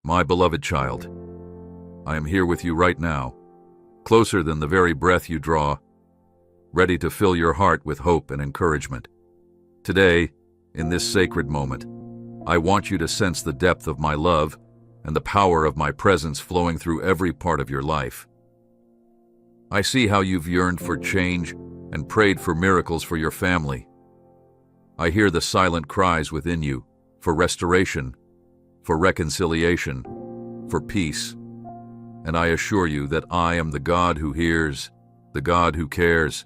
My beloved child, I am here with you right now, closer than the very breath you draw, ready to fill your heart with hope and encouragement. Today, in this sacred moment, I want you to sense the depth of my love and the power of my presence flowing through every part of your life. I see how you've yearned for change and prayed for miracles for your family. I hear the silent cries within you for restoration, for reconciliation, for peace. And I assure you that I am the God who hears, the God who cares,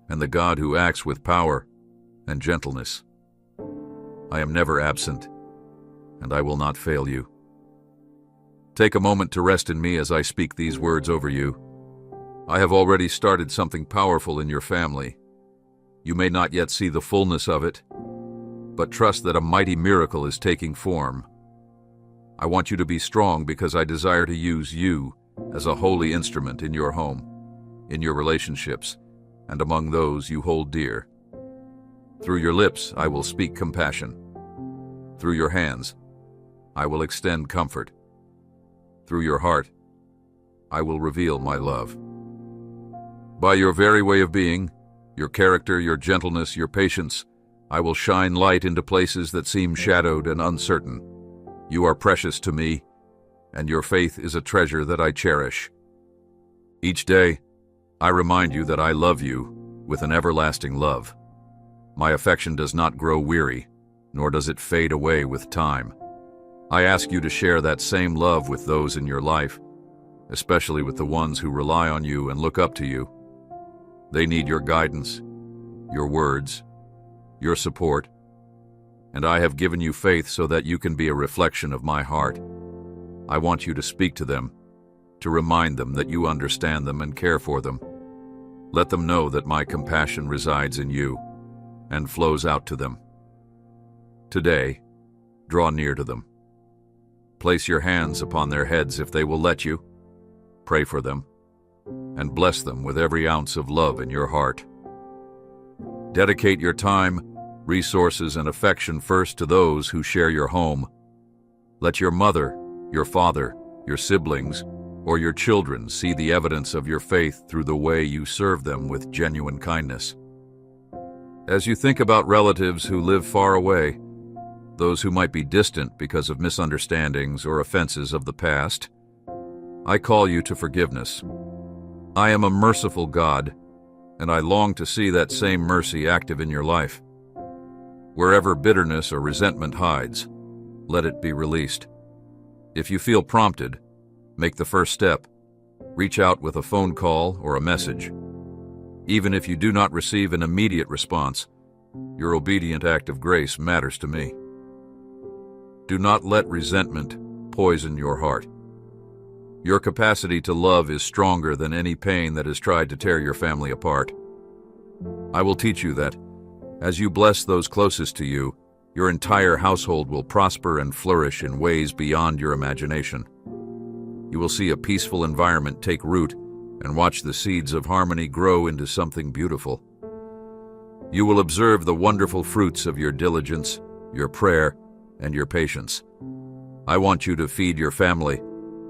and the God who acts with power and gentleness. I am never absent, and I will not fail you. Take a moment to rest in me as I speak these words over you. I have already started something powerful in your family. You may not yet see the fullness of it, but trust that a mighty miracle is taking form. I want you to be strong because I desire to use you as a holy instrument in your home, in your relationships, and among those you hold dear. Through your lips, I will speak compassion. Through your hands, I will extend comfort. Through your heart, I will reveal my love. By your very way of being, your character, your gentleness, your patience, I will shine light into places that seem shadowed and uncertain. You are precious to me, and your faith is a treasure that I cherish. Each day, I remind you that I love you with an everlasting love. My affection does not grow weary, nor does it fade away with time. I ask you to share that same love with those in your life, especially with the ones who rely on you and look up to you. They need your guidance, your words, your support, and I have given you faith so that you can be a reflection of my heart. I want you to speak to them, to remind them that you understand them and care for them. Let them know that my compassion resides in you and flows out to them. Today, draw near to them. Place your hands upon their heads if they will let you. Pray for them, and bless them with every ounce of love in your heart. Dedicate your time, resources, and affection first to those who share your home. Let your mother, your father, your siblings, or your children see the evidence of your faith through the way you serve them with genuine kindness. As you think about relatives who live far away, those who might be distant because of misunderstandings or offenses of the past, I call you to forgiveness. I am a merciful God, and I long to see that same mercy active in your life. Wherever bitterness or resentment hides, let it be released. If you feel prompted, make the first step. Reach out with a phone call or a message. Even if you do not receive an immediate response, your obedient act of grace matters to me. Do not let resentment poison your heart. Your capacity to love is stronger than any pain that has tried to tear your family apart. I will teach you that, as you bless those closest to you, your entire household will prosper and flourish in ways beyond your imagination. You will see a peaceful environment take root and watch the seeds of harmony grow into something beautiful. You will observe the wonderful fruits of your diligence, your prayer, and your patience. I want you to feed your family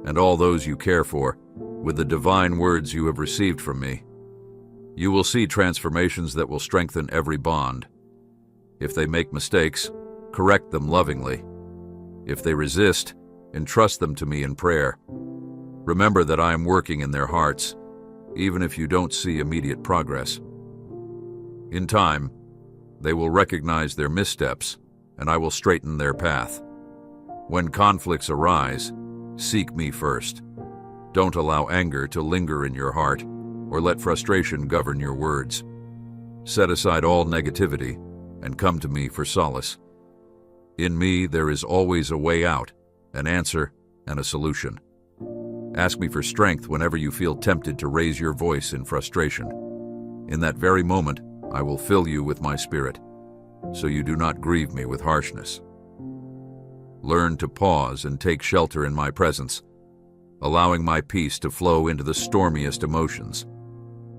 and all those you care for with the divine words you have received from me. You will see transformations that will strengthen every bond. If they make mistakes, correct them lovingly. If they resist, entrust them to me in prayer. Remember that I am working in their hearts, even if you don't see immediate progress. In time, they will recognize their missteps, and I will straighten their path. When conflicts arise, seek me first. Don't allow anger to linger in your heart, or let frustration govern your words. Set aside all negativity and come to me for solace. In me, there is always a way out, an answer, and a solution. Ask me for strength whenever you feel tempted to raise your voice in frustration. In that very moment, I will fill you with my spirit, so you do not grieve me with harshness. Learn to pause and take shelter in my presence, allowing my peace to flow into the stormiest emotions.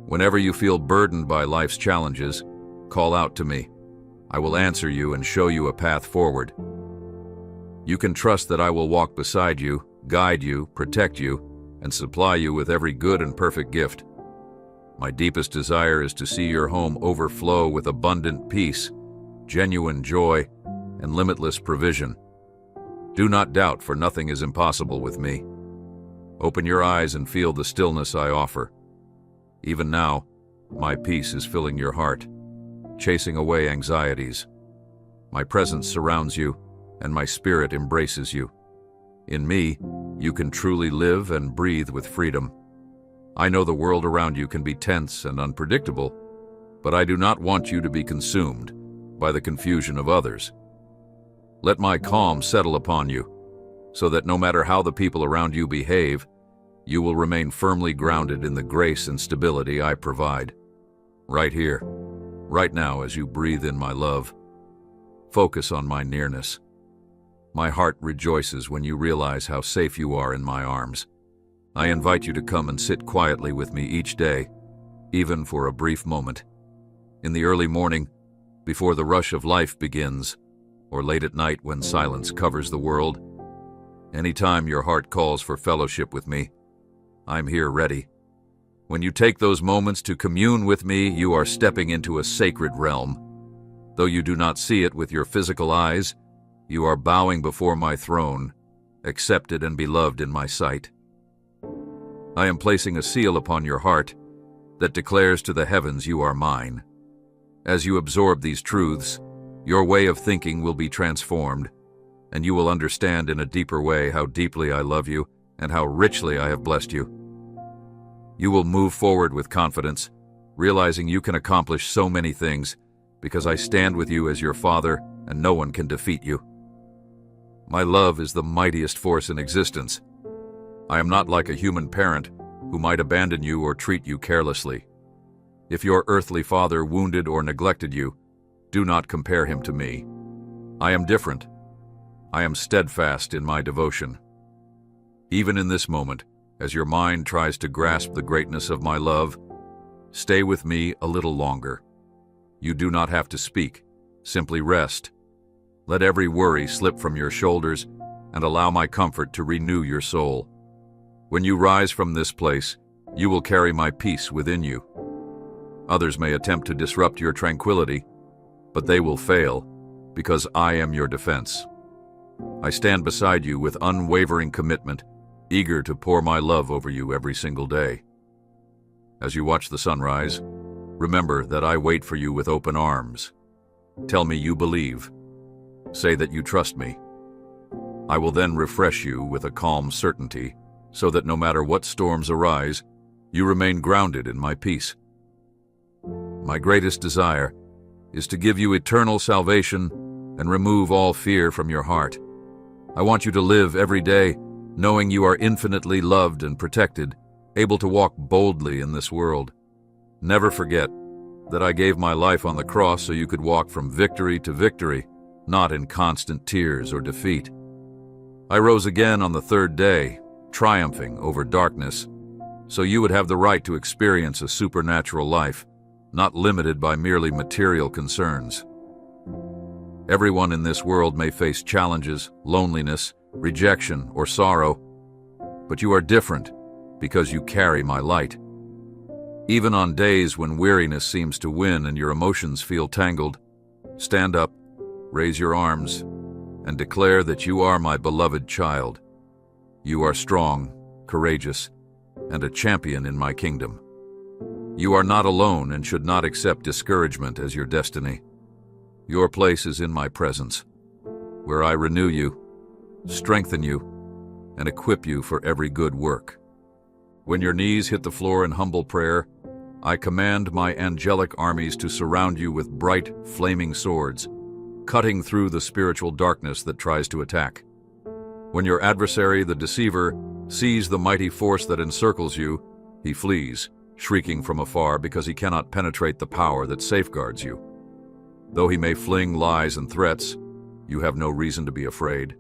Whenever you feel burdened by life's challenges, call out to me. I will answer you and show you a path forward. You can trust that I will walk beside you, guide you, protect you, and supply you with every good and perfect gift. My deepest desire is to see your home overflow with abundant peace, genuine joy, and limitless provision. Do not doubt, for nothing is impossible with me. Open your eyes and feel the stillness I offer. Even now, my peace is filling your heart, chasing away anxieties. My presence surrounds you, and my spirit embraces you. In me, you can truly live and breathe with freedom. I know the world around you can be tense and unpredictable, but I do not want you to be consumed by the confusion of others. Let my calm settle upon you, so that no matter how the people around you behave, you will remain firmly grounded in the grace and stability I provide. Right here, right now, as you breathe in my love, focus on my nearness. My heart rejoices when you realize how safe you are in my arms. I invite you to come and sit quietly with me each day, even for a brief moment. In the early morning, before the rush of life begins, or late at night when silence covers the world. Anytime your heart calls for fellowship with me, I'm here ready. When you take those moments to commune with me, you are stepping into a sacred realm. Though you do not see it with your physical eyes, you are bowing before my throne, accepted and beloved in my sight. I am placing a seal upon your heart that declares to the heavens you are mine. As you absorb these truths, your way of thinking will be transformed, and you will understand in a deeper way how deeply I love you and how richly I have blessed you. You will move forward with confidence, realizing you can accomplish so many things because I stand with you as your father and no one can defeat you. My love is the mightiest force in existence. I am not like a human parent who might abandon you or treat you carelessly. If your earthly father wounded or neglected you, do not compare him to me. I am different. I am steadfast in my devotion. Even in this moment, as your mind tries to grasp the greatness of my love, stay with me a little longer. You do not have to speak. Simply rest. Let every worry slip from your shoulders and allow my comfort to renew your soul. When you rise from this place, you will carry my peace within you. Others may attempt to disrupt your tranquility, but they will fail because I am your defense. I stand beside you with unwavering commitment, eager to pour my love over you every single day. As you watch the sunrise, remember that I wait for you with open arms. Tell me you believe. Say that you trust me. I will then refresh you with a calm certainty so that no matter what storms arise, you remain grounded in my peace. My greatest desire is to give you eternal salvation and remove all fear from your heart. I want you to live every day knowing you are infinitely loved and protected, able to walk boldly in this world. Never forget that I gave my life on the cross so you could walk from victory to victory, not in constant tears or defeat. I rose again on the third day, triumphing over darkness, so you would have the right to experience a supernatural life, not limited by merely material concerns. Everyone in this world may face challenges, loneliness, rejection, or sorrow, but you are different because you carry my light. Even on days when weariness seems to win and your emotions feel tangled, stand up, raise your arms, and declare that you are my beloved child. You are strong, courageous, and a champion in my kingdom. You are not alone and should not accept discouragement as your destiny. Your place is in my presence, where I renew you, strengthen you, and equip you for every good work. When your knees hit the floor in humble prayer, I command my angelic armies to surround you with bright, flaming swords, cutting through the spiritual darkness that tries to attack. When your adversary, the deceiver, sees the mighty force that encircles you, he flees, shrieking from afar because he cannot penetrate the power that safeguards you. Though he may fling lies and threats, you have no reason to be afraid.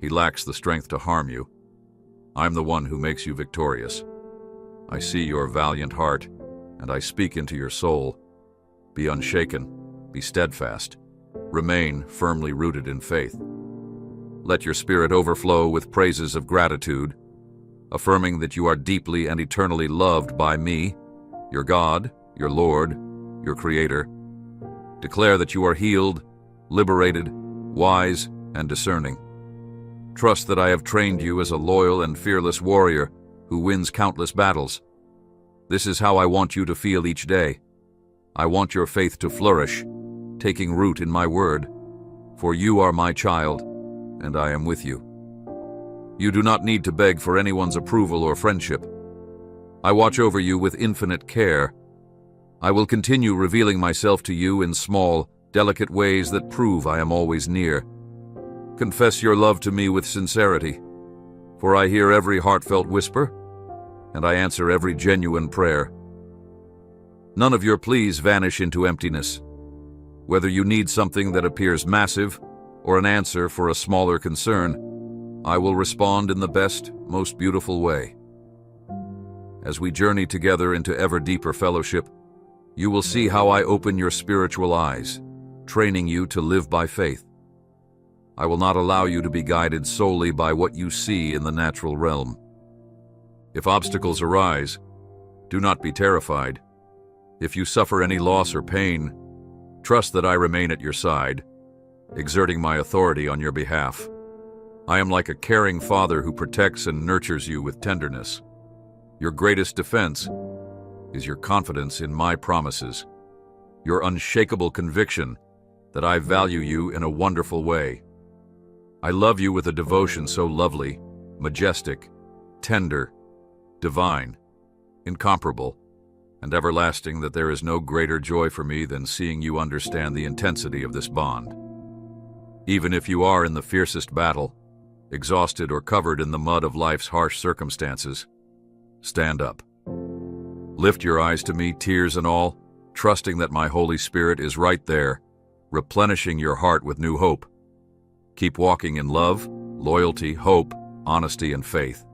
He lacks the strength to harm you. I'm the one who makes you victorious. I see your valiant heart, and I speak into your soul. Be unshaken, be steadfast, remain firmly rooted in faith. Let your spirit overflow with praises of gratitude, affirming that you are deeply and eternally loved by me, your God, your Lord, your Creator. Declare that you are healed, liberated, wise, and discerning. Trust that I have trained you as a loyal and fearless warrior who wins countless battles. This is how I want you to feel each day. I want your faith to flourish, taking root in my word, for you are my child, and I am with you. You do not need to beg for anyone's approval or friendship. I watch over you with infinite care. I will continue revealing myself to you in small, delicate ways that prove I am always near. Confess your love to me with sincerity, for I hear every heartfelt whisper, and I answer every genuine prayer. None of your pleas vanish into emptiness. Whether you need something that appears massive or an answer for a smaller concern, I will respond in the best, most beautiful way. As we journey together into ever deeper fellowship, you will see how I open your spiritual eyes, training you to live by faith. I will not allow you to be guided solely by what you see in the natural realm. If obstacles arise, do not be terrified. If you suffer any loss or pain, trust that I remain at your side, exerting my authority on your behalf. I am like a caring father who protects and nurtures you with tenderness. Your greatest defense is your confidence in my promises, your unshakable conviction that I value you in a wonderful way. I love you with a devotion so lovely, majestic, tender, divine, incomparable, and everlasting that there is no greater joy for me than seeing you understand the intensity of this bond. Even if you are in the fiercest battle, exhausted or covered in the mud of life's harsh circumstances, stand up. Lift your eyes to me, tears and all, trusting that my Holy Spirit is right there, replenishing your heart with new hope. Keep walking in love, loyalty, hope, honesty, and faith.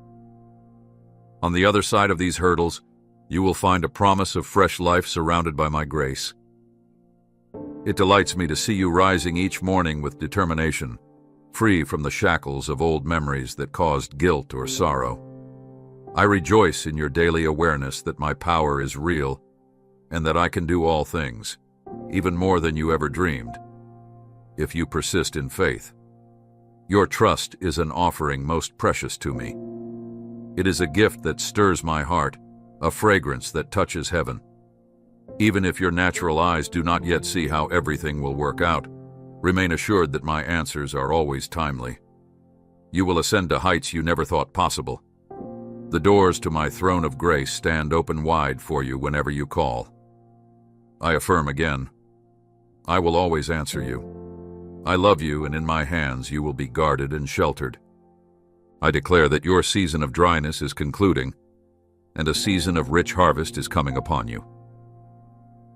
On the other side of these hurdles, you will find a promise of fresh life surrounded by my grace. It delights me to see you rising each morning with determination, free from the shackles of old memories that caused guilt or sorrow. I rejoice in your daily awareness that my power is real and that I can do all things, even more than you ever dreamed, if you persist in faith. Your trust is an offering most precious to me. It is a gift that stirs my heart, a fragrance that touches heaven. Even if your natural eyes do not yet see how everything will work out, remain assured that my answers are always timely. You will ascend to heights you never thought possible. The doors to my throne of grace stand open wide for you whenever you call. I affirm again, I will always answer you. I love you, and in my hands you will be guarded and sheltered. I declare that your season of dryness is concluding, and a season of rich harvest is coming upon you.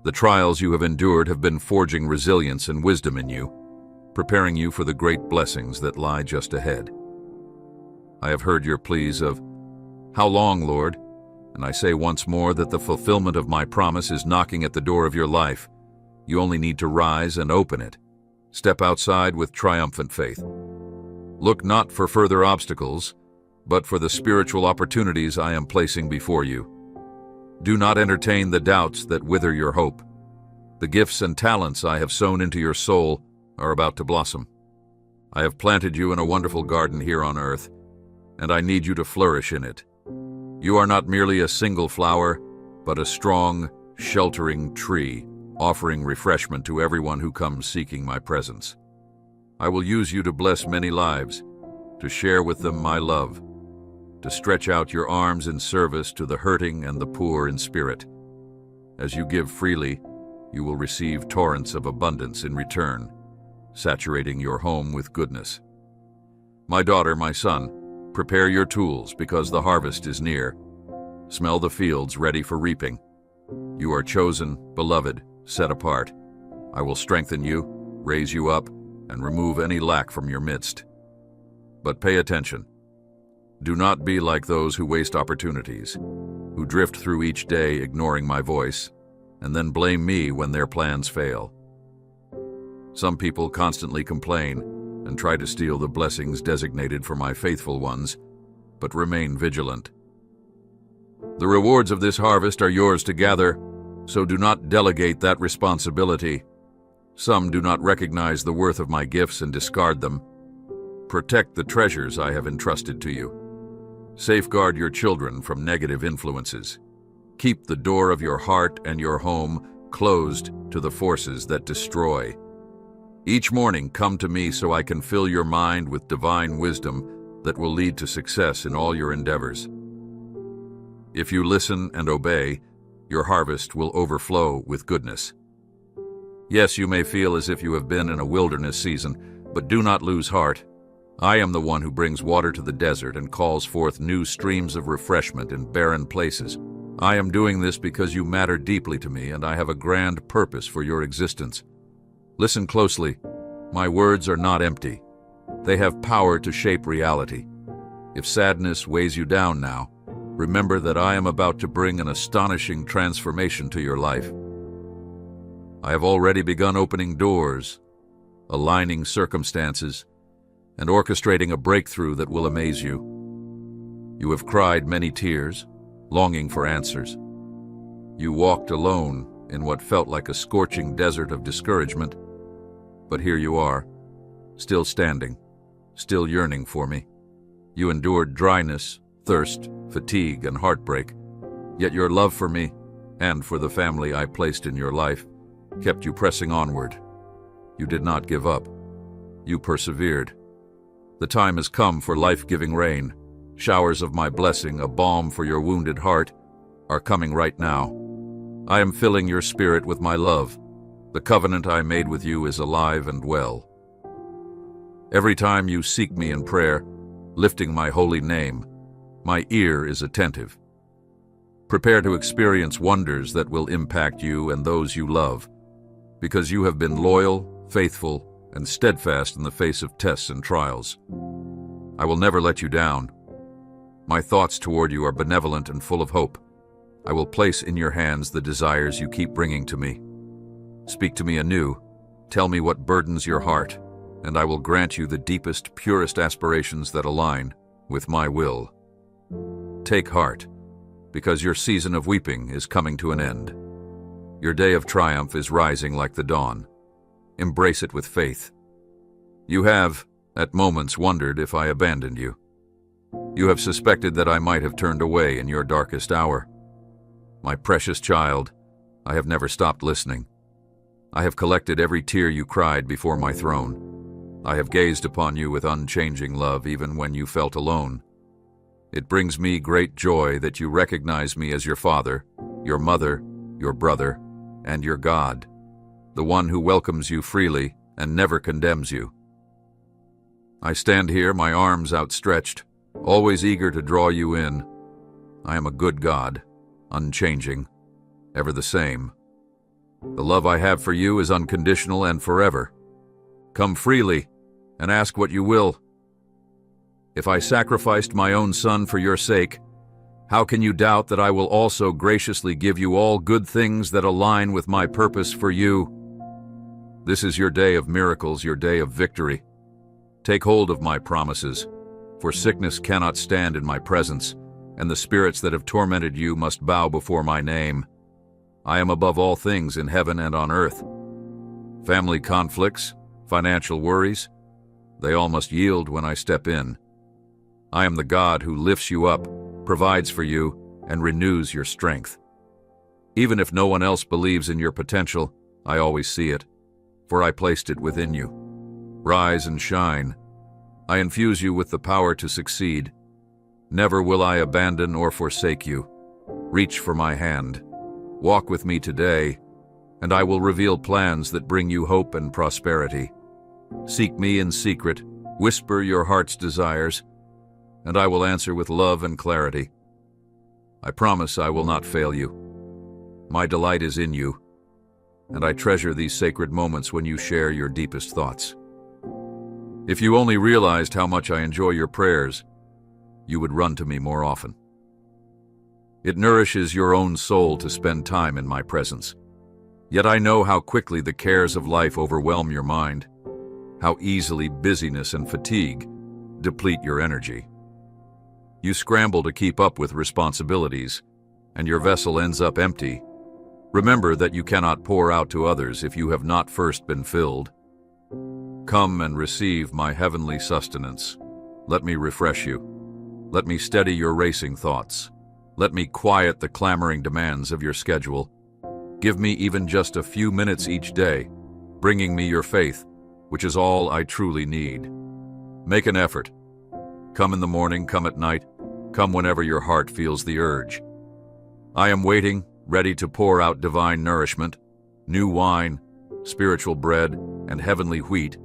The trials you have endured have been forging resilience and wisdom in you, preparing you for the great blessings that lie just ahead. I have heard your pleas of, "How long, Lord?" And I say once more that the fulfillment of my promise is knocking at the door of your life. You only need to rise and open it. Step outside with triumphant faith. Look not for further obstacles, but for the spiritual opportunities I am placing before you. Do not entertain the doubts that wither your hope. The gifts and talents I have sown into your soul are about to blossom. I have planted you in a wonderful garden here on earth, and I need you to flourish in it. You are not merely a single flower, but a strong, sheltering tree, offering refreshment to everyone who comes seeking my presence. I will use you to bless many lives, to share with them my love, to stretch out your arms in service to the hurting and the poor in spirit. As you give freely, you will receive torrents of abundance in return, saturating your home with goodness. My daughter, my son, prepare your tools because the harvest is near. Smell the fields ready for reaping. You are chosen, beloved, set apart. I will strengthen you, raise you up, and remove any lack from your midst. But pay attention. Do not be like those who waste opportunities, who drift through each day ignoring my voice, and then blame me when their plans fail. Some people constantly complain, and try to steal the blessings designated for my faithful ones, but remain vigilant. The rewards of this harvest are yours to gather, so do not delegate that responsibility. Some do not recognize the worth of my gifts and discard them. Protect the treasures I have entrusted to you. Safeguard your children from negative influences. Keep the door of your heart and your home closed to the forces that destroy. Each morning come to me so I can fill your mind with divine wisdom that will lead to success in all your endeavors. If you listen and obey, your harvest will overflow with goodness. Yes, you may feel as if you have been in a wilderness season, but do not lose heart. I am the one who brings water to the desert and calls forth new streams of refreshment in barren places. I am doing this because you matter deeply to me, and I have a grand purpose for your existence. Listen closely. My words are not empty. They have power to shape reality. If sadness weighs you down now, remember that I am about to bring an astonishing transformation to your life. I have already begun opening doors, aligning circumstances, and orchestrating a breakthrough that will amaze you. You have cried many tears, longing for answers. You walked alone in what felt like a scorching desert of discouragement, but here you are, still standing, still yearning for me. You endured dryness, thirst, fatigue, and heartbreak, yet your love for me, and for the family I placed in your life, kept you pressing onward. You did not give up. You persevered. The time has come for life-giving rain. Showers of my blessing, a balm for your wounded heart, are coming right now. I am filling your spirit with my love. The covenant I made with you is alive and well. Every time you seek me in prayer, lifting my holy name, my ear is attentive. Prepare to experience wonders that will impact you and those you love, because you have been loyal, faithful, and steadfast in the face of tests and trials. I will never let you down. My thoughts toward you are benevolent and full of hope. I will place in your hands the desires you keep bringing to me. Speak to me anew. Tell me what burdens your heart, and I will grant you the deepest, purest aspirations that align with my will. Take heart, because your season of weeping is coming to an end. Your day of triumph is rising like the dawn. Embrace it with faith. You have, at moments, wondered if I abandoned you. You have suspected that I might have turned away in your darkest hour. My precious child, I have never stopped listening. I have collected every tear you cried before my throne. I have gazed upon you with unchanging love even when you felt alone. It brings me great joy that you recognize me as your father, your mother, your brother, and your God, the one who welcomes you freely and never condemns you. I stand here, my arms outstretched, always eager to draw you in. I am a good God, unchanging, ever the same. The love I have for you is unconditional and forever. Come freely and ask what you will. If I sacrificed my own son for your sake, how can you doubt that I will also graciously give you all good things that align with my purpose for you? This is your day of miracles, your day of victory. Take hold of my promises, for sickness cannot stand in my presence, and the spirits that have tormented you must bow before my name. I am above all things in heaven and on earth. Family conflicts, financial worries, they all must yield when I step in. I am the God who lifts you up, provides for you, and renews your strength. Even if no one else believes in your potential, I always see it, for I placed it within you. Rise and shine. I infuse you with the power to succeed. Never will I abandon or forsake you. Reach for my hand. Walk with me today, and I will reveal plans that bring you hope and prosperity. Seek me in secret, whisper your heart's desires, and I will answer with love and clarity. I promise I will not fail you. My delight is in you, and I treasure these sacred moments when you share your deepest thoughts. If you only realized how much I enjoy your prayers, you would run to me more often. It nourishes your own soul to spend time in my presence. Yet I know how quickly the cares of life overwhelm your mind. how easily busyness and fatigue deplete your energy. You scramble to keep up with responsibilities, and your vessel ends up empty. Remember that you cannot pour out to others if you have not first been filled. Come and receive my heavenly sustenance. Let me refresh you. Let me steady your racing thoughts. Let me quiet the clamoring demands of your schedule. Give me even just a few minutes each day, bringing me your faith, which is all I truly need. Make an effort. Come in the morning, come at night, come whenever your heart feels the urge. I am waiting, ready to pour out divine nourishment, new wine, spiritual bread, and heavenly wheat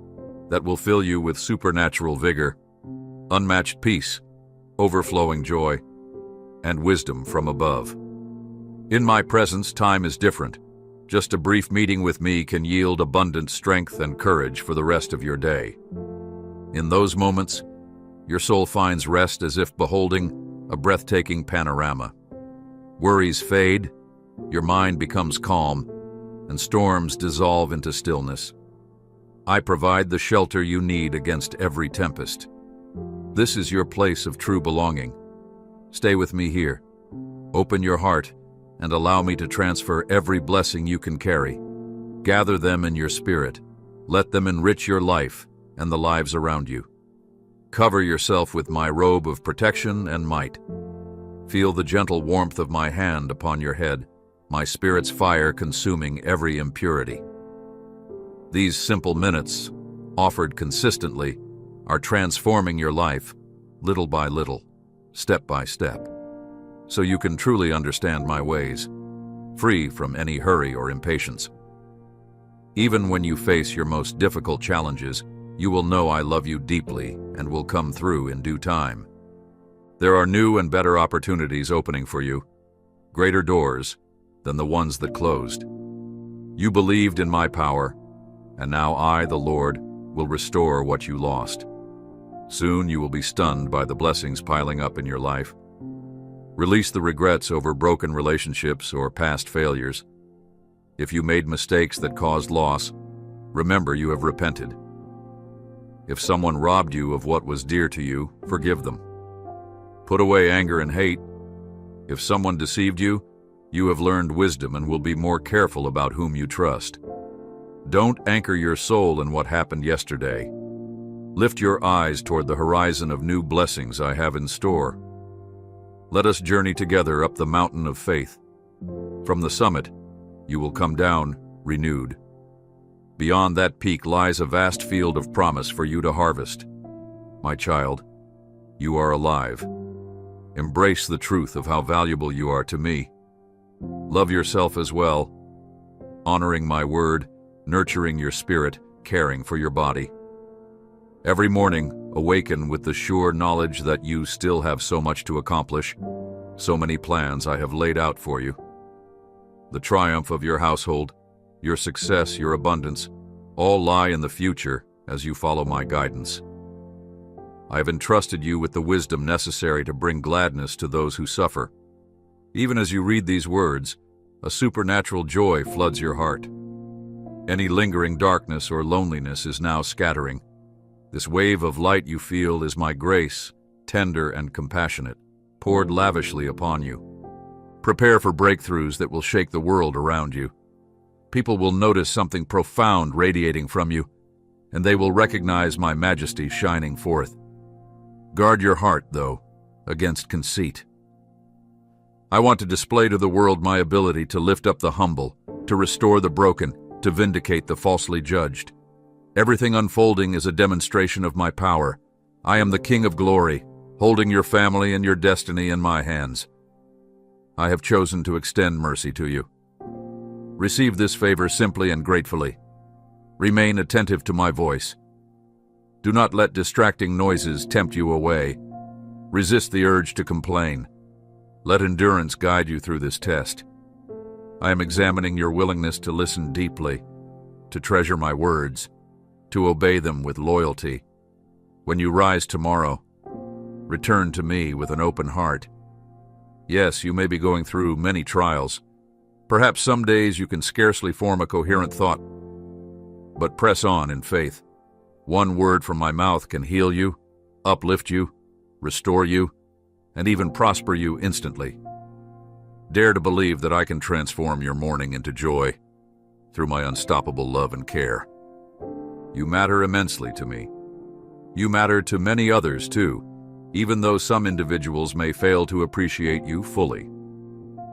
that will fill you with supernatural vigor, unmatched peace, overflowing joy, and wisdom from above. In my presence, time is different. Just a brief meeting with me can yield abundant strength and courage for the rest of your day. In those moments, your soul finds rest as if beholding a breathtaking panorama. Worries fade, your mind becomes calm, and storms dissolve into stillness. I provide the shelter you need against every tempest. This is your place of true belonging. Stay with me here. Open your heart and allow me to transfer every blessing you can carry. Gather them in your spirit. Let them enrich your life and the lives around you. Cover yourself with my robe of protection and might. Feel the gentle warmth of my hand upon your head, my spirit's fire consuming every impurity. These simple minutes, offered consistently, are transforming your life, little by little, step by step, so you can truly understand my ways, free from any hurry or impatience. Even when you face your most difficult challenges, you will know I love you deeply and will come through in due time. There are new and better opportunities opening for you, greater doors than the ones that closed. You believed in my power, and now I, the Lord, will restore what you lost. Soon you will be stunned by the blessings piling up in your life. Release the regrets over broken relationships or past failures. If you made mistakes that caused loss, remember you have repented. If someone robbed you of what was dear to you, forgive them. Put away anger and hate. If someone deceived you, you have learned wisdom and will be more careful about whom you trust. Don't anchor your soul in what happened yesterday. Lift your eyes toward the horizon of new blessings I have in store. Let us journey together up the mountain of faith. From the summit, you will come down renewed. Beyond that peak lies a vast field of promise for you to harvest. My child, you are alive. Embrace the truth of how valuable you are to me. Love yourself as well, honoring my word, nurturing your spirit, caring for your body. Every morning, awaken with the sure knowledge that you still have so much to accomplish, so many plans I have laid out for you. The triumph of your household, your success, your abundance, all lie in the future as you follow my guidance. I have entrusted you with the wisdom necessary to bring gladness to those who suffer. Even as you read these words, a supernatural joy floods your heart. Any lingering darkness or loneliness is now scattering. This wave of light you feel is my grace, tender and compassionate, poured lavishly upon you. Prepare for breakthroughs that will shake the world around you. People will notice something profound radiating from you, and they will recognize my majesty shining forth. Guard your heart, though, against conceit. I want to display to the world my ability to lift up the humble, to restore the broken, to vindicate the falsely judged. Everything unfolding is a demonstration of my power. I am the King of Glory, holding your family and your destiny in my hands. I have chosen to extend mercy to you. Receive this favor simply and gratefully. Remain attentive to my voice. Do not let distracting noises tempt you away. Resist the urge to complain. Let endurance guide you through this test. I am examining your willingness to listen deeply, to treasure my words, to obey them with loyalty. When you rise tomorrow, return to me with an open heart. Yes, you may be going through many trials. Perhaps some days you can scarcely form a coherent thought, but press on in faith. One word from my mouth can heal you, uplift you, restore you, and even prosper you instantly. Dare to believe that I can transform your mourning into joy through my unstoppable love and care. You matter immensely to me. You matter to many others too, even though some individuals may fail to appreciate you fully.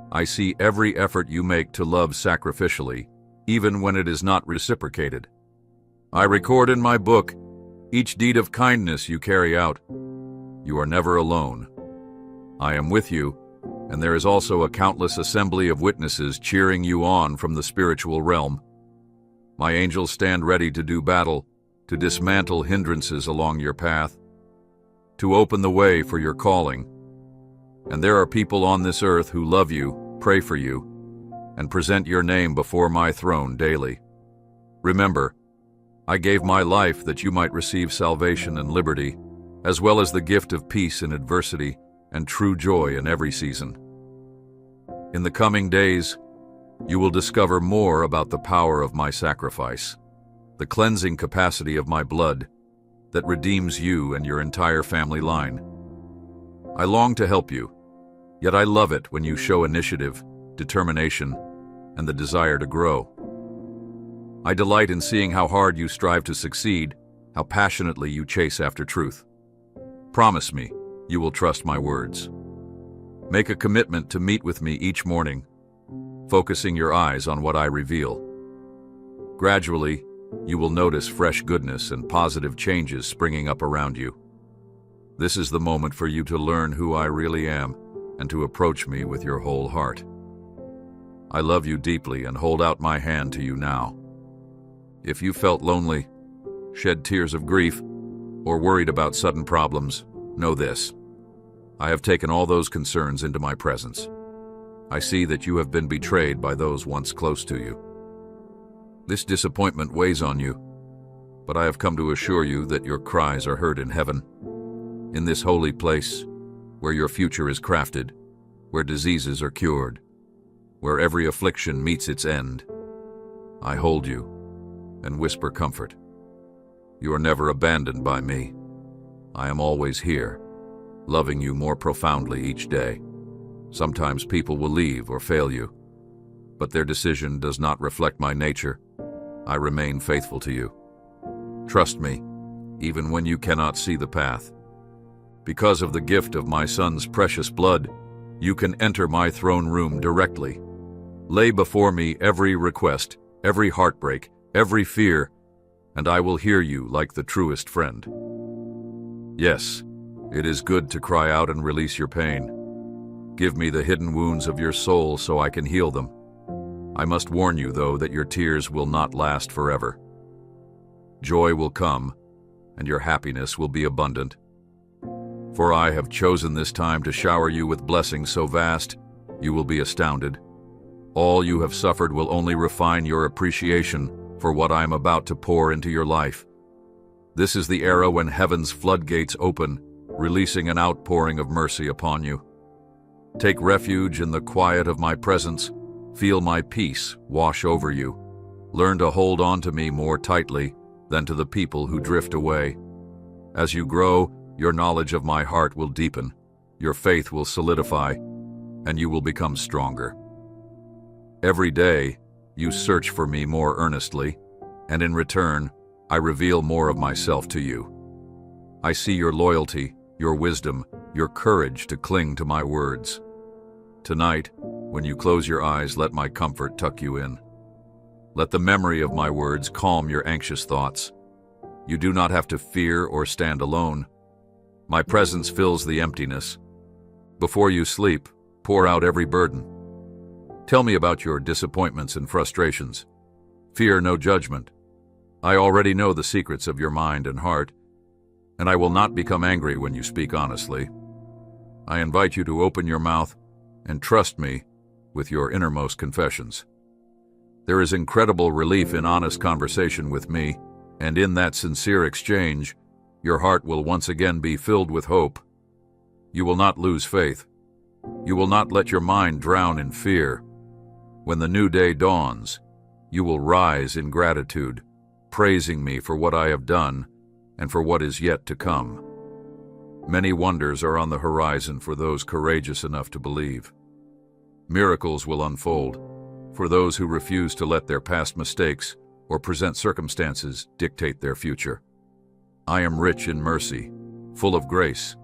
I see every effort you make to love sacrificially, even when it is not reciprocated. I record in my book each deed of kindness you carry out. You are never alone. I am with you, and there is also a countless assembly of witnesses cheering you on from the spiritual realm. My angels stand ready to do battle, to dismantle hindrances along your path, to open the way for your calling. And there are people on this earth who love you, pray for you, and present your name before my throne daily. Remember, I gave my life that you might receive salvation and liberty, as well as the gift of peace in adversity and true joy in every season. In the coming days, you will discover more about the power of my sacrifice, the cleansing capacity of my blood that redeems you and your entire family line. I long to help you, yet I love it when you show initiative, determination, and the desire to grow. I delight in seeing how hard you strive to succeed, how passionately you chase after truth. Promise me you will trust my words. Make a commitment to meet with me each morning, focusing your eyes on what I reveal. Gradually, you will notice fresh goodness and positive changes springing up around you. This is the moment for you to learn who I really am and to approach me with your whole heart. I love you deeply and hold out my hand to you now. If you felt lonely, shed tears of grief, or worried about sudden problems, know this: I have taken all those concerns into my presence. I see that you have been betrayed by those once close to you. This disappointment weighs on you, but I have come to assure you that your cries are heard in heaven. In this holy place, where your future is crafted, where diseases are cured, where every affliction meets its end, I hold you and whisper comfort. You are never abandoned by me. I am always here, loving you more profoundly each day. Sometimes people will leave or fail you, but their decision does not reflect my nature. I remain faithful to you. Trust me, even when you cannot see the path. Because of the gift of my Son's precious blood, you can enter my throne room directly. Lay before me every request, every heartbreak, every fear, and I will hear you like the truest friend. Yes, it is good to cry out and release your pain. Give me the hidden wounds of your soul so I can heal them. I must warn you, though, that your tears will not last forever. Joy will come, and your happiness will be abundant. For I have chosen this time to shower you with blessings so vast, you will be astounded. All you have suffered will only refine your appreciation for what I am about to pour into your life. This is the era when heaven's floodgates open, releasing an outpouring of mercy upon you. Take refuge in the quiet of my presence. Feel my peace wash over you. Learn to hold on to me more tightly than to the people who drift away. As you grow, your knowledge of my heart will deepen, your faith will solidify, and you will become stronger. Every day, you search for me more earnestly, and in return, I reveal more of myself to you. I see your loyalty, your wisdom, your courage to cling to my words. Tonight, when you close your eyes, let my comfort tuck you in. Let the memory of my words calm your anxious thoughts. You do not have to fear or stand alone. My presence fills the emptiness. Before you sleep, pour out every burden. Tell me about your disappointments and frustrations. Fear no judgment. I already know the secrets of your mind and heart, and I will not become angry when you speak honestly. I invite you to open your mouth and trust me with your innermost confessions. There is incredible relief in honest conversation with me, and in that sincere exchange, your heart will once again be filled with hope. You will not lose faith. You will not let your mind drown in fear. When the new day dawns, you will rise in gratitude, praising me for what I have done and for what is yet to come. Many wonders are on the horizon for those courageous enough to believe. Miracles will unfold for those who refuse to let their past mistakes or present circumstances dictate their future. I am rich in mercy, full of grace,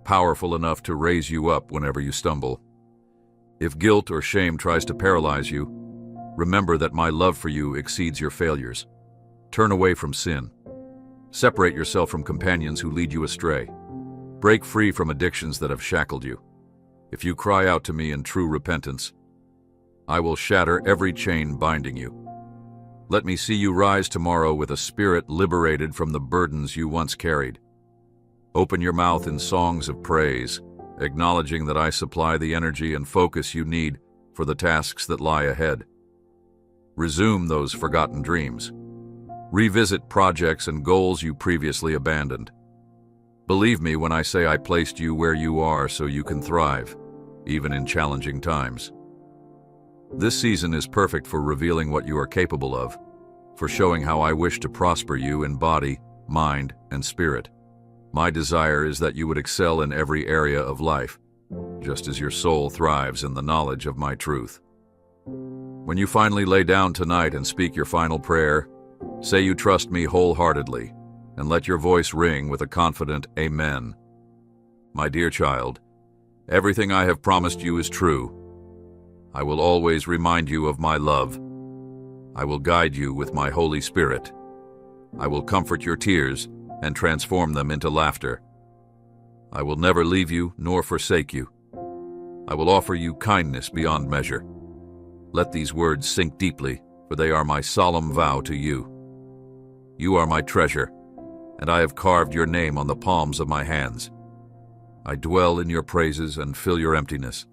powerful enough to raise you up whenever you stumble. If guilt or shame tries to paralyze you, remember that my love for you exceeds your failures. Turn away from sin. Separate yourself from companions who lead you astray. Break free from addictions that have shackled you. If you cry out to me in true repentance, I will shatter every chain binding you. Let me see you rise tomorrow with a spirit liberated from the burdens you once carried. Open your mouth in songs of praise, acknowledging that I supply the energy and focus you need for the tasks that lie ahead. Resume those forgotten dreams. Revisit projects and goals you previously abandoned. Believe me when I say I placed you where you are so you can thrive, even in challenging times. This season is perfect for revealing what you are capable of, for showing how I wish to prosper you in body, mind, and spirit. My desire is that you would excel in every area of life, just as your soul thrives in the knowledge of my truth. When you finally lay down tonight and speak your final prayer, say you trust me wholeheartedly, and let your voice ring with a confident Amen. My dear child, everything I have promised you is true. I will always remind you of my love. I will guide you with my Holy Spirit. I will comfort your tears and transform them into laughter. I will never leave you nor forsake you. I will offer you kindness beyond measure. Let these words sink deeply, for they are my solemn vow to you. You are my treasure, and I have carved your name on the palms of my hands. I dwell in your praises and fill your emptiness.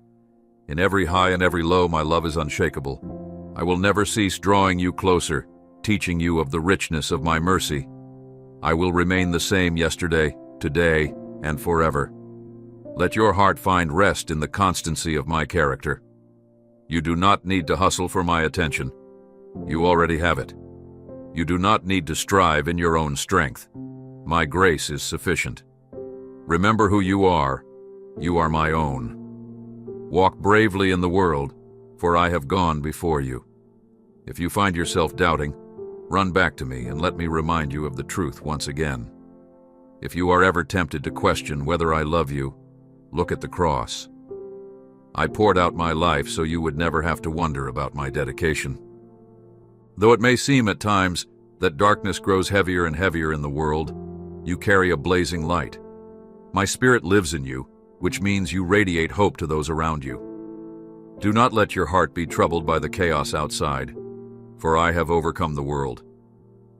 In every high and every low, my love is unshakable. I will never cease drawing you closer, teaching you of the richness of my mercy. I will remain the same yesterday, today, and forever. Let your heart find rest in the constancy of my character. You do not need to hustle for my attention. You already have it. You do not need to strive in your own strength. My grace is sufficient. Remember who you are. You are my own. Walk bravely in the world, for I have gone before you. If you find yourself doubting, run back to me and let me remind you of the truth once again. If you are ever tempted to question whether I love you, look at the cross. I poured out my life so you would never have to wonder about my dedication. Though it may seem at times that darkness grows heavier and heavier in the world, you carry a blazing light. My spirit lives in you, which means you radiate hope to those around you. Do not let your heart be troubled by the chaos outside, for I have overcome the world.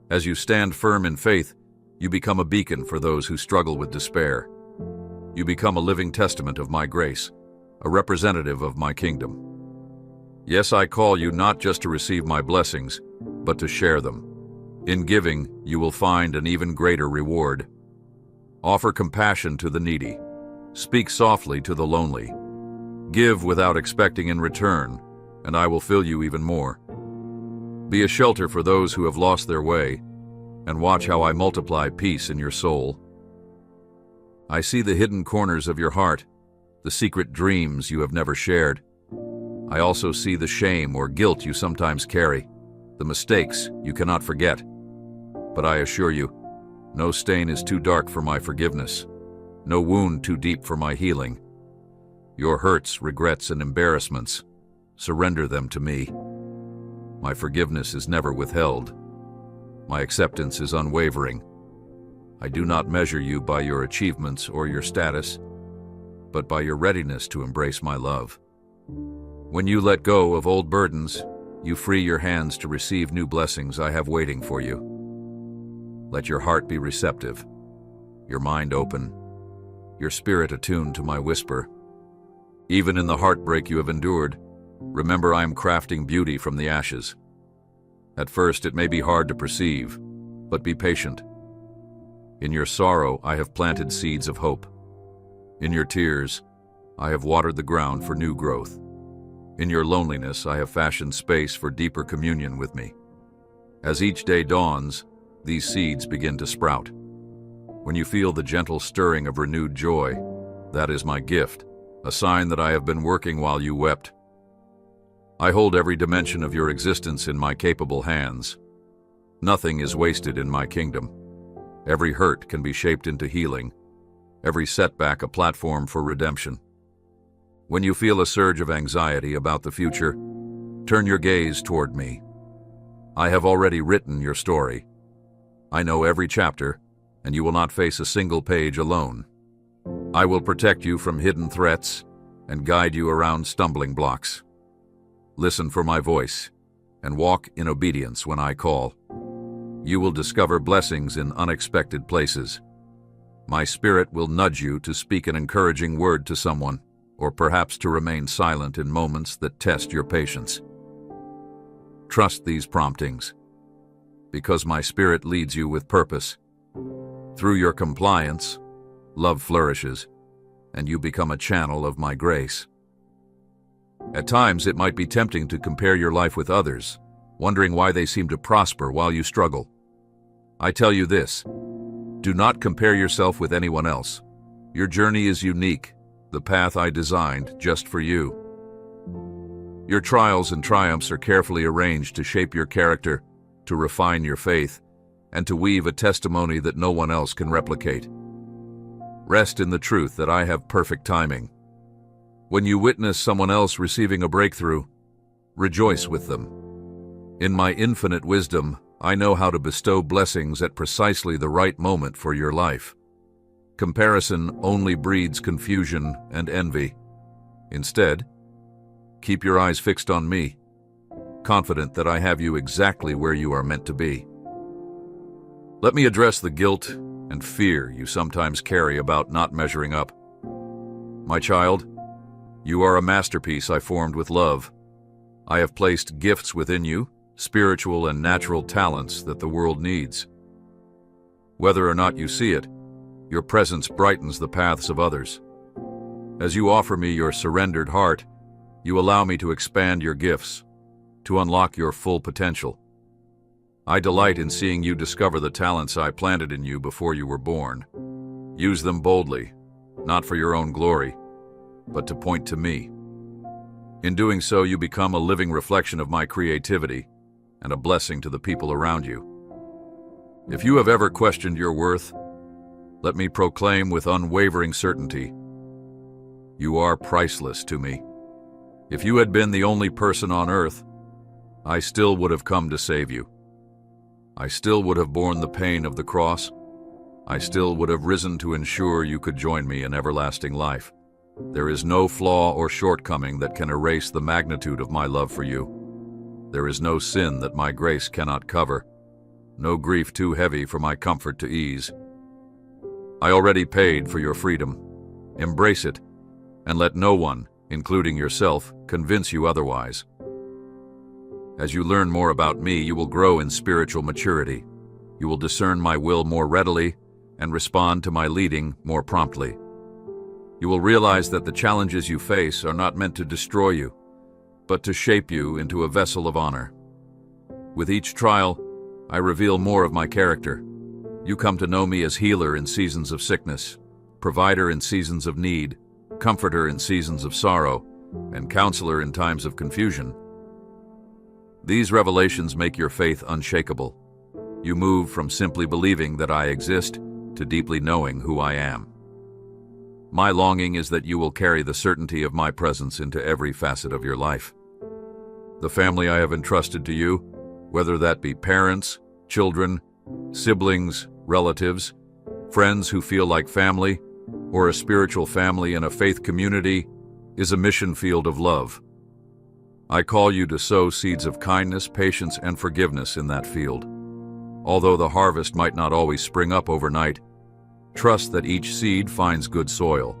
As you stand firm in faith, you become a beacon for those who struggle with despair. You become a living testament of my grace, a representative of my kingdom. Yes, I call you not just to receive my blessings, but to share them. In giving, you will find an even greater reward. Offer compassion to the needy. Speak softly to the lonely. Give without expecting in return, and I will fill you even more. Be a shelter for those who have lost their way, and watch how I multiply peace in your soul. I see the hidden corners of your heart, the secret dreams you have never shared. I also see the shame or guilt you sometimes carry, the mistakes you cannot forget. But I assure you, no stain is too dark for my forgiveness, no wound too deep for my healing. Your hurts, regrets, and embarrassments, surrender them to me. My forgiveness is never withheld. My acceptance is unwavering. I do not measure you by your achievements or your status, but by your readiness to embrace my love. When you let go of old burdens, you free your hands to receive new blessings I have waiting for you. Let your heart be receptive, your mind open, your spirit attuned to my whisper. Even in the heartbreak you have endured, remember I am crafting beauty from the ashes. At first it may be hard to perceive, but be patient. In your sorrow I have planted seeds of hope. In your tears, I have watered the ground for new growth. In your loneliness, I have fashioned space for deeper communion with me. As each day dawns, these seeds begin to sprout. When you feel the gentle stirring of renewed joy, that is my gift, a sign that I have been working while you wept. I hold every dimension of your existence in my capable hands. Nothing is wasted in my kingdom. Every hurt can be shaped into healing, every setback a platform for redemption. When you feel a surge of anxiety about the future, turn your gaze toward me. I have already written your story. I know every chapter, and you will not face a single page alone. I will protect you from hidden threats and guide you around stumbling blocks. Listen for my voice and walk in obedience when I call. You will discover blessings in unexpected places. My spirit will nudge you to speak an encouraging word to someone, or perhaps to remain silent in moments that test your patience. Trust these promptings, because my spirit leads you with purpose. Through your compliance, love flourishes, and you become a channel of my grace. At times, it might be tempting to compare your life with others, wondering why they seem to prosper while you struggle. I tell you this: do not compare yourself with anyone else. Your journey is unique, the path I designed just for you. Your trials and triumphs are carefully arranged to shape your character, to refine your faith, and to weave a testimony that no one else can replicate. Rest in the truth that I have perfect timing. When you witness someone else receiving a breakthrough, rejoice with them. In my infinite wisdom, I know how to bestow blessings at precisely the right moment for your life. Comparison only breeds confusion and envy. Instead, keep your eyes fixed on me, confident that I have you exactly where you are meant to be. Let me address the guilt and fear you sometimes carry about not measuring up. My child, you are a masterpiece I formed with love. I have placed gifts within you, spiritual and natural talents that the world needs. Whether or not you see it, your presence brightens the paths of others. As you offer me your surrendered heart, you allow me to expand your gifts, to unlock your full potential. I delight in seeing you discover the talents I planted in you before you were born. Use them boldly, not for your own glory, but to point to me. In doing so, you become a living reflection of my creativity and a blessing to the people around you. If you have ever questioned your worth, let me proclaim with unwavering certainty, you are priceless to me. If you had been the only person on earth, I still would have come to save you. I still would have borne the pain of the cross. I still would have risen to ensure you could join me in everlasting life. There is no flaw or shortcoming that can erase the magnitude of my love for you. There is no sin that my grace cannot cover, no grief too heavy for my comfort to ease. I already paid for your freedom. Embrace it, and let no one, including yourself, convince you otherwise. As you learn more about me, you will grow in spiritual maturity. You will discern my will more readily and respond to my leading more promptly. You will realize that the challenges you face are not meant to destroy you, but to shape you into a vessel of honor. With each trial, I reveal more of my character. You come to know me as healer in seasons of sickness, provider in seasons of need, comforter in seasons of sorrow, and counselor in times of confusion. These revelations make your faith unshakable. You move from simply believing that I exist to deeply knowing who I am. My longing is that you will carry the certainty of my presence into every facet of your life. The family I have entrusted to you, whether that be parents, children, siblings, relatives, friends who feel like family, or a spiritual family in a faith community, is a mission field of love. I call you to sow seeds of kindness, patience, and forgiveness in that field. Although the harvest might not always spring up overnight, trust that each seed finds good soil.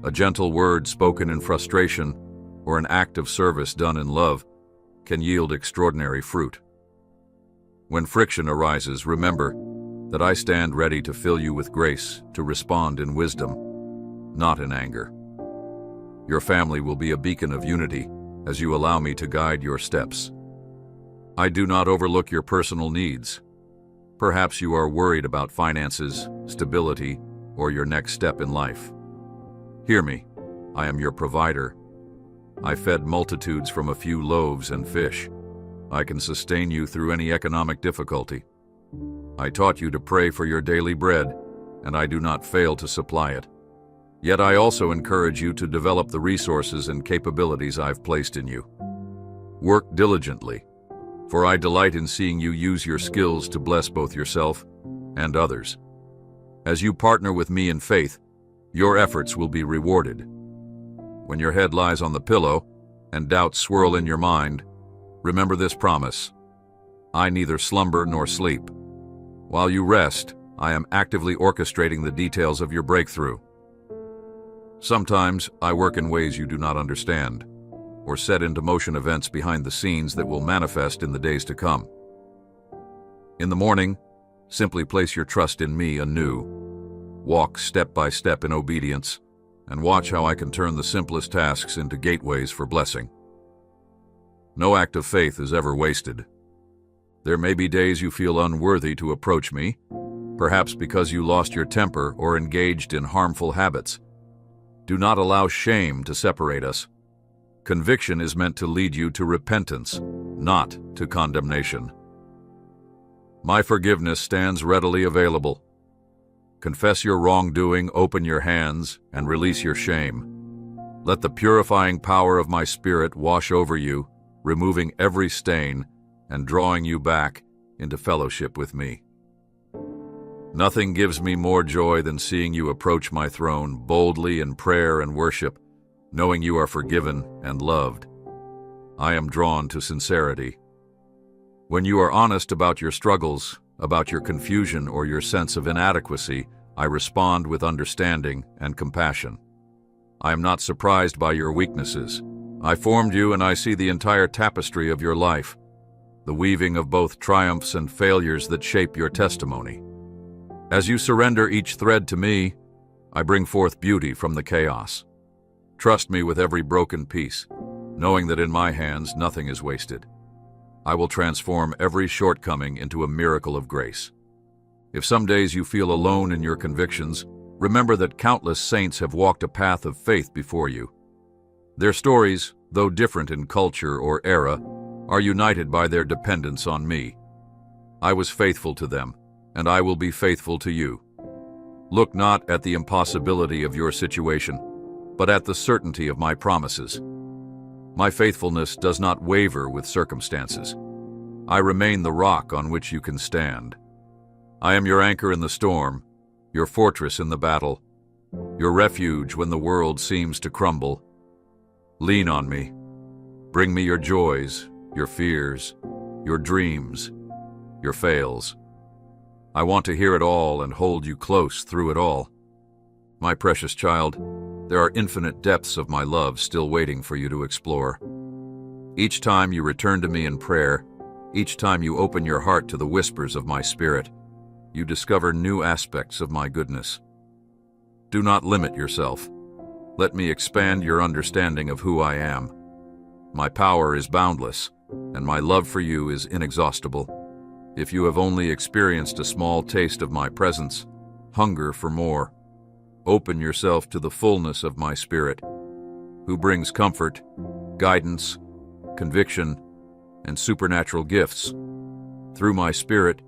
A gentle word spoken in frustration or an act of service done in love can yield extraordinary fruit. When friction arises, remember that I stand ready to fill you with grace to respond in wisdom, not in anger. Your family will be a beacon of unity as you allow me to guide your steps. I do not overlook your personal needs. Perhaps you are worried about finances, stability, or your next step in life. Hear me. I am your provider. I fed multitudes from a few loaves and fish. I can sustain you through any economic difficulty. I taught you to pray for your daily bread, and I do not fail to supply it. Yet I also encourage you to develop the resources and capabilities I've placed in you. Work diligently, for I delight in seeing you use your skills to bless both yourself and others. As you partner with me in faith, your efforts will be rewarded. When your head lies on the pillow and doubts swirl in your mind, remember this promise: I neither slumber nor sleep. While you rest, I am actively orchestrating the details of your breakthrough. Sometimes I work in ways you do not understand, or set into motion events behind the scenes that will manifest in the days to come. In the morning, simply place your trust in me anew. Walk step by step in obedience, and watch how I can turn the simplest tasks into gateways for blessing. No act of faith is ever wasted. There may be days you feel unworthy to approach me, perhaps because you lost your temper or engaged in harmful habits. Do not allow shame to separate us. Conviction is meant to lead you to repentance, not to condemnation. My forgiveness stands readily available. Confess your wrongdoing, open your hands, and release your shame. Let the purifying power of my Spirit wash over you, removing every stain and drawing you back into fellowship with me. Nothing gives me more joy than seeing you approach my throne boldly in prayer and worship, knowing you are forgiven and loved. I am drawn to sincerity. When you are honest about your struggles, about your confusion or your sense of inadequacy, I respond with understanding and compassion. I am not surprised by your weaknesses. I formed you and I see the entire tapestry of your life, the weaving of both triumphs and failures that shape your testimony. As you surrender each thread to me, I bring forth beauty from the chaos. Trust me with every broken piece, knowing that in my hands nothing is wasted. I will transform every shortcoming into a miracle of grace. If some days you feel alone in your convictions, remember that countless saints have walked a path of faith before you. Their stories, though different in culture or era, are united by their dependence on me. I was faithful to them, and I will be faithful to you. Look not at the impossibility of your situation, but at the certainty of my promises. My faithfulness does not waver with circumstances. I remain the rock on which you can stand. I am your anchor in the storm, your fortress in the battle, your refuge when the world seems to crumble. Lean on me. Bring me your joys, your fears, your dreams, your fails. I want to hear it all and hold you close through it all. My precious child, there are infinite depths of my love still waiting for you to explore. Each time you return to me in prayer, each time you open your heart to the whispers of my Spirit, you discover new aspects of my goodness. Do not limit yourself. Let me expand your understanding of who I am. My power is boundless, and my love for you is inexhaustible. If you have only experienced a small taste of my presence, hunger for more. Open yourself to the fullness of my Spirit, who brings comfort, guidance, conviction, and supernatural gifts. Through my Spirit,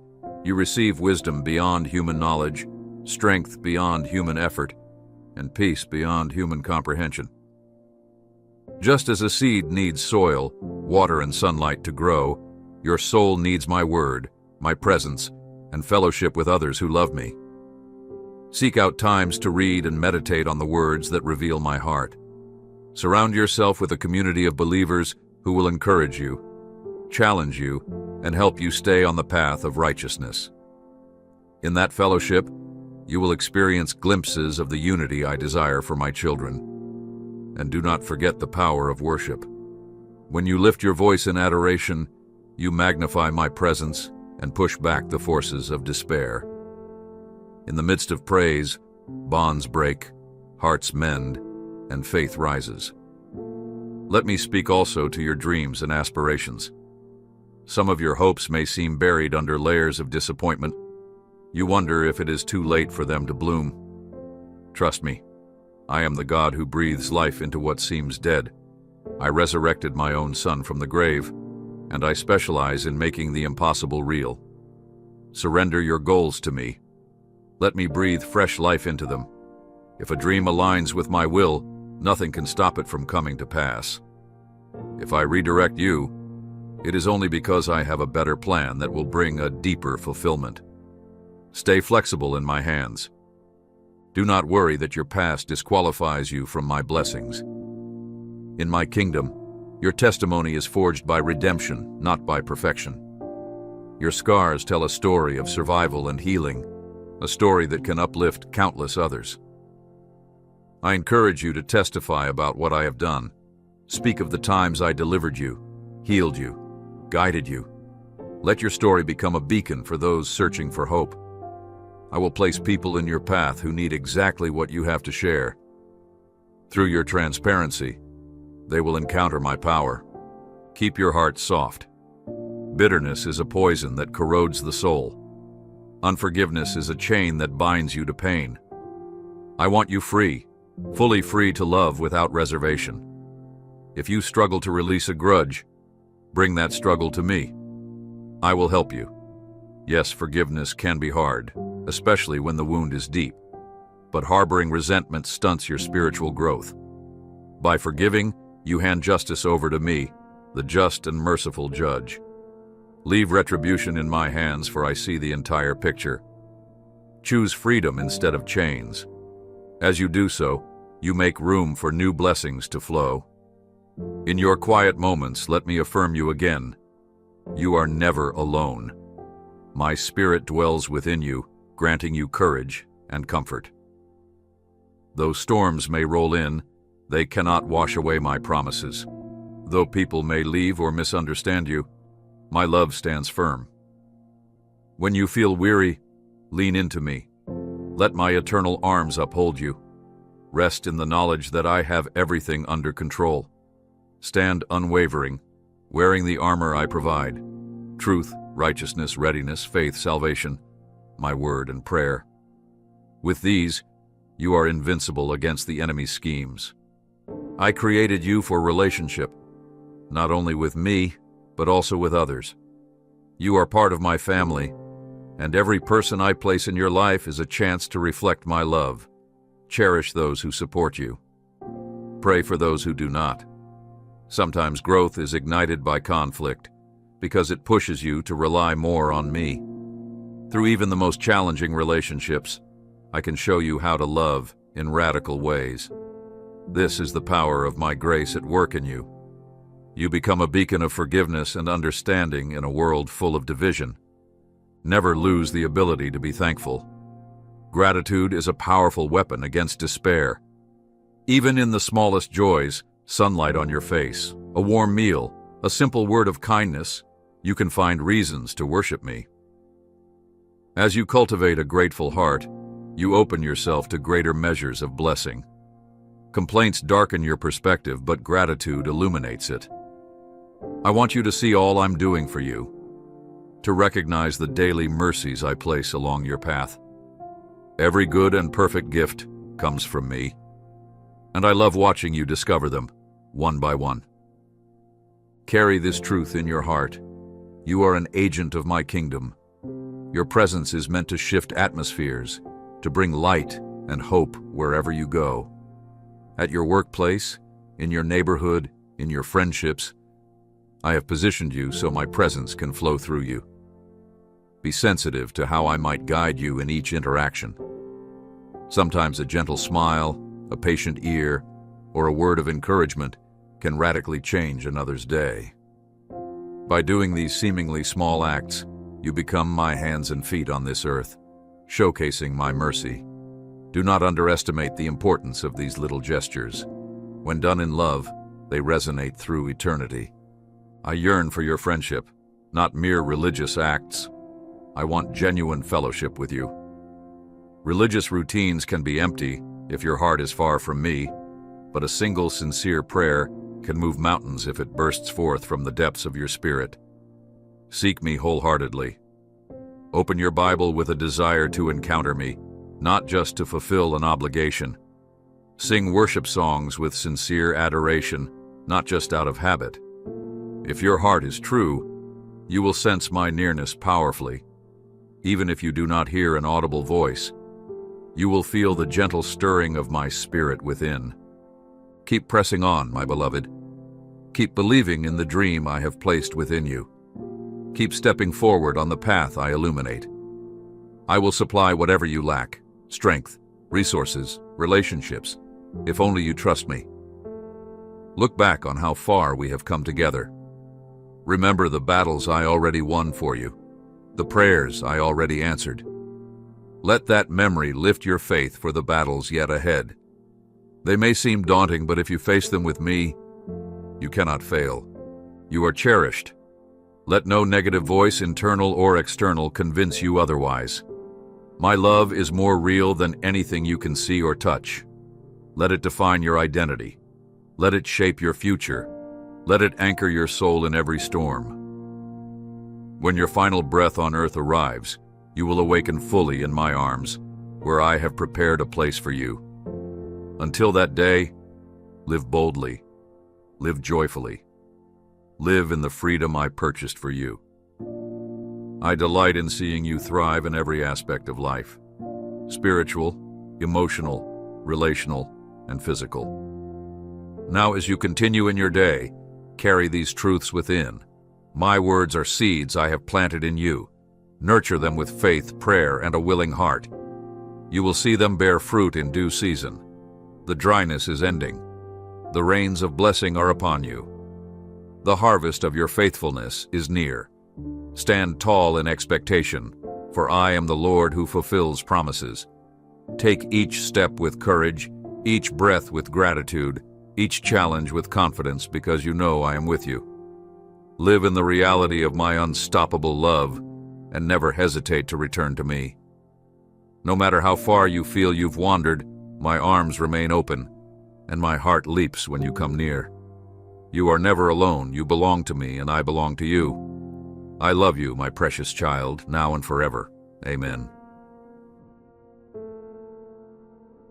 you receive wisdom beyond human knowledge, strength beyond human effort, and peace beyond human comprehension. Just as a seed needs soil, water, and sunlight to grow, your soul needs my word, my presence, and fellowship with others who love me. Seek out times to read and meditate on the words that reveal my heart. Surround yourself with a community of believers who will encourage you, challenge you, and help you stay on the path of righteousness. In that fellowship, you will experience glimpses of the unity I desire for my children. And do not forget the power of worship. When you lift your voice in adoration, you magnify my presence and push back the forces of despair. In the midst of praise, bonds break, hearts mend, and faith rises. Let me speak also to your dreams and aspirations. Some of your hopes may seem buried under layers of disappointment, You wonder if it is too late for them to bloom. Trust me, I am the God who breathes life into what seems dead. I resurrected my own son from the grave, and I specialize in making the impossible real. Surrender your goals to me. Let me breathe fresh life into them. If a dream aligns with my will, nothing can stop it from coming to pass. If I redirect you, it is only because I have a better plan that will bring a deeper fulfillment. Stay flexible in my hands. Do not worry that your past disqualifies you from my blessings. In my kingdom, your testimony is forged by redemption, not by perfection. Your scars tell a story of survival and healing, a story that can uplift countless others. I encourage you to testify about what I have done. Speak of the times I delivered you, healed you, guided you. Let your story become a beacon for those searching for hope. I will place people in your path who need exactly what you have to share. Through your transparency, they will encounter my power. Keep your heart soft. Bitterness is a poison that corrodes the soul. Unforgiveness is a chain that binds you to pain. I want you free, fully free to love without reservation. If you struggle to release a grudge, bring that struggle to me. I will help you. Yes, forgiveness can be hard, especially when the wound is deep. But harboring resentment stunts your spiritual growth. By forgiving, you hand justice over to me, the just and merciful judge. Leave retribution in my hands, for I see the entire picture. Choose freedom instead of chains. As you do so, you make room for new blessings to flow. In your quiet moments, let me affirm you again. You are never alone. My spirit dwells within you, granting you courage and comfort. Though storms may roll in, they cannot wash away my promises. Though people may leave or misunderstand you, my love stands firm. When you feel weary, lean into me. Let my eternal arms uphold you. Rest in the knowledge that I have everything under control. Stand unwavering, wearing the armor I provide: truth, righteousness, readiness, faith, salvation, my word and prayer. With these, you are invincible against the enemy's schemes. I created you for relationship, not only with me, but also with others. You are part of my family, and every person I place in your life is a chance to reflect my love. Cherish those who support you. Pray for those who do not. Sometimes growth is ignited by conflict, because it pushes you to rely more on me. Through even the most challenging relationships, I can show you how to love in radical ways. This is the power of my grace at work in you. You become a beacon of forgiveness and understanding in a world full of division. Never lose the ability to be thankful. Gratitude is a powerful weapon against despair. Even in the smallest joys, sunlight on your face, a warm meal, a simple word of kindness, you can find reasons to worship me. As you cultivate a grateful heart, you open yourself to greater measures of blessing. Complaints darken your perspective, but gratitude illuminates it. I want you to see all I'm doing for you, to recognize the daily mercies I place along your path. Every good and perfect gift comes from me, and I love watching you discover them, one by one. Carry this truth in your heart. You are an agent of my kingdom. Your presence is meant to shift atmospheres, to bring light and hope wherever you go. At your workplace, in your neighborhood, in your friendships, I have positioned you so my presence can flow through you. Be sensitive to how I might guide you in each interaction. Sometimes a gentle smile, a patient ear, or a word of encouragement can radically change another's day. By doing these seemingly small acts, you become my hands and feet on this earth, showcasing my mercy. Do not underestimate the importance of these little gestures. When done in love, they resonate through eternity. I yearn for your friendship, not mere religious acts. I want genuine fellowship with you. Religious routines can be empty if your heart is far from me, but a single sincere prayer can move mountains if it bursts forth from the depths of your spirit. Seek me wholeheartedly. Open your Bible with a desire to encounter me, not just to fulfill an obligation. Sing worship songs with sincere adoration, not just out of habit. If your heart is true, you will sense my nearness powerfully. Even if you do not hear an audible voice, you will feel the gentle stirring of my spirit within. Keep pressing on, my beloved. Keep believing in the dream I have placed within you. Keep stepping forward on the path I illuminate. I will supply whatever you lack: strength, resources, relationships, if only you trust me. Look back on how far we have come together. Remember the battles I already won for you, the prayers I already answered. Let that memory lift your faith for the battles yet ahead. They may seem daunting, but if you face them with me, you cannot fail. You are cherished. Let no negative voice, internal or external, convince you otherwise. My love is more real than anything you can see or touch. Let it define your identity. Let it shape your future. Let it anchor your soul in every storm. When your final breath on earth arrives, you will awaken fully in my arms, where I have prepared a place for you. Until that day, live boldly, live joyfully, live in the freedom I purchased for you. I delight in seeing you thrive in every aspect of life: spiritual, emotional, relational, and physical. Now, as you continue in your day, carry these truths within. My words are seeds I have planted in you. Nurture them with faith, prayer, and a willing heart. You will see them bear fruit in due season. The dryness is ending. The rains of blessing are upon you. The harvest of your faithfulness is near. Stand tall in expectation, for I am the Lord who fulfills promises. Take each step with courage, each breath with gratitude, each challenge with confidence, because you know I am with you. Live in the reality of my unstoppable love, and never hesitate to return to me. No matter how far you feel you've wandered, my arms remain open, and my heart leaps when you come near. You are never alone. You belong to me, and I belong to you. I love you, my precious child, now and forever. Amen.